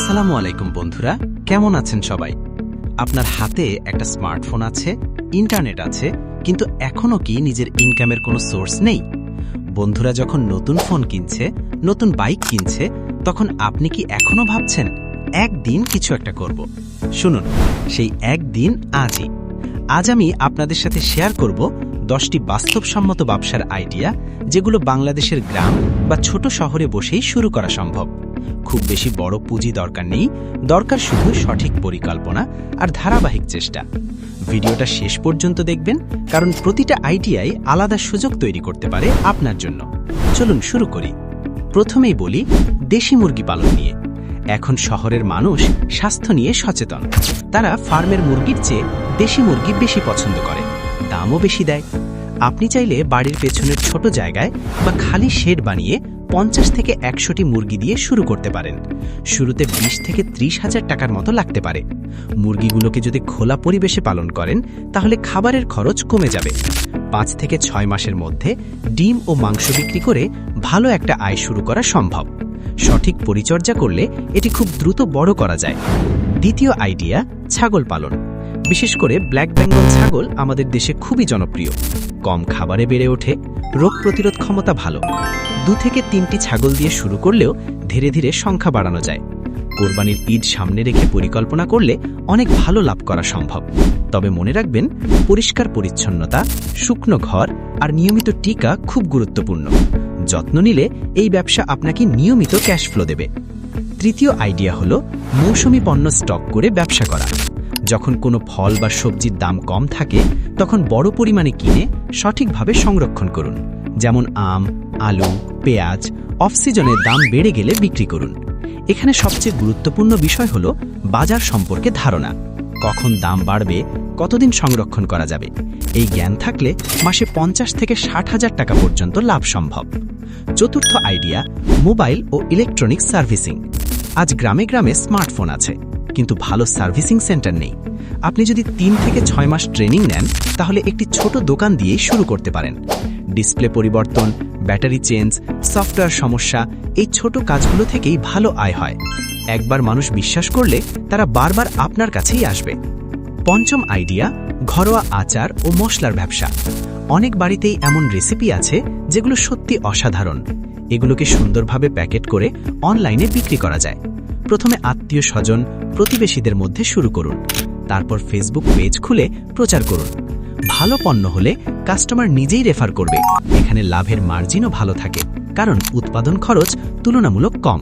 আসসালামু আলাইকুম বন্ধুরা, কেমন আছেন সবাই? আপনার হাতে একটা স্মার্টফোন আছে, ইন্টারনেট আছে, কিন্তু এখনও কি নিজের ইনকামের কোনো সোর্স নেই? বন্ধুরা যখন নতুন ফোন কিনছে, নতুন বাইক কিনছে, তখন আপনি কি এখনও ভাবছেন একদিন কিছু একটা করব? শুনুন, সেই একদিন আজই। আজ আমি আপনাদের সাথে শেয়ার করব 10টি বাস্তবসম্মত ব্যবসার আইডিয়া, যেগুলো বাংলাদেশের গ্রাম বা ছোট শহরে বসেই শুরু করা সম্ভব। খুব বেশি বড় পুঁজি দরকার নেই, দরকার শুধু সঠিক পরিকল্পনা আর ধারাবাহিক চেষ্টা। ভিডিওটা শেষ পর্যন্ত দেখবেন, কারণ প্রতিটা আইডিয়াই আলাদা সুযোগ তৈরি করতে পারে আপনার জন্য। চলুন শুরু করি। প্রথমেই বলি দেশি মুরগি পালন নিয়ে। এখন শহরের মানুষ স্বাস্থ্য নিয়ে সচেতন। তারা ফার্মের মুরগির চেয়ে দেশি মুরগি বেশি পছন্দ করে, দামও বেশি দেয়। আপনি চাইলে বাড়ির পেছনের ছোট জায়গায় বা খালি শেড বানিয়ে 50 থেকে 100টি মুরগি দিয়ে শুরু করতে পারেন। শুরুতে 20 থেকে 30 হাজার টাকার মতো লাগতে পারে। মুরগিগুলোকে যদি খোলা পরিবেশে পালন করেন, তাহলে খাবারের খরচ কমে যাবে। 5 থেকে 6 মাসের মধ্যে ডিম ও মাংস বিক্রি করে ভালো একটা আয় শুরু করা সম্ভব। সঠিক পরিচর্যা করলে এটি খুব দ্রুত বড় করা যায়। দ্বিতীয় আইডিয়া, ছাগল পালন। বিশেষ করে ব্ল্যাক বেঙ্গল ছাগল আমাদের দেশে খুবই জনপ্রিয়। কম খাবারে বেড়ে ওঠে, রোগ প্রতিরোধ ক্ষমতা ভালো। 2 থেকে 3টি ছাগল দিয়ে শুরু করলেও ধীরে ধীরে সংখ্যা বাড়ানো যায়। কোরবানির ঈদ সামনে রেখে পরিকল্পনা করলে অনেক ভালো লাভ করা সম্ভব। তবে মনে রাখবেন, পরিষ্কার পরিচ্ছন্নতা, শুকনো ঘর আর নিয়মিত টিকা খুব গুরুত্বপূর্ণ। যত্ন নিলে এই ব্যবসা আপনাকে নিয়মিত ক্যাশ ফ্লো দেবে। তৃতীয় আইডিয়া হলো মৌসুমি পণ্য স্টক করে ব্যবসা করা। যখন কোনো ফল বা সবজির দাম কম থাকে, তখন বড় পরিমাণে কিনে সঠিকভাবে সংরক্ষণ করুন। যেমন আম, আলু, পেঁয়াজ অফ সিজনে দাম বেড়ে গেলে বিক্রি করুন। এখানে সবচেয়ে গুরুত্বপূর্ণ বিষয় হলো বাজার সম্পর্কে ধারণা। কখন দাম বাড়বে, কতদিন সংরক্ষণ করা যাবে, এই জ্ঞান থাকলে মাসে 50 থেকে 60 হাজার টাকা পর্যন্ত লাভ সম্ভব। চতুর্থ আইডিয়া, মোবাইল ও ইলেকট্রনিক সার্ভিসিং। আজ গ্রামে গ্রামে স্মার্টফোন আছে, কিন্তু ভালো সার্ভিসিং সেন্টার নেই। আপনি যদি 3 থেকে 6 মাস ট্রেনিং নেন, তাহলে একটি ছোট দোকান দিয়ে শুরু করতে পারেন। ডিসপ্লে পরিবর্তন, ব্যাটারি চেঞ্জ, সফটওয়্যার সমস্যা, এই ছোট কাজগুলো থেকেই ভালো আয় হয়। একবার মানুষ বিশ্বাস করলে তারা বারবার আপনার কাছেই আসবে। পঞ্চম আইডিয়া, ঘরোয়া আচার ও মশলার ব্যবসা। অনেক বাড়িতেই এমন রেসিপি আছে যেগুলো সত্যি অসাধারণ। এগুলোকে সুন্দরভাবে প্যাকেট করে অনলাইনে বিক্রি করা যায়। প্রথমে আত্মীয় স্বজন, প্রতিবেশীদের মধ্যে শুরু করুন। তারপর ফেসবুক পেজ খুলে প্রচার করুন। ভালো পণ্য হলে কাস্টমার নিজেই রেফার করবে। এখানে লাভের মার্জিনও ভালো থাকে, কারণ উৎপাদন খরচ তুলনামূলক কম।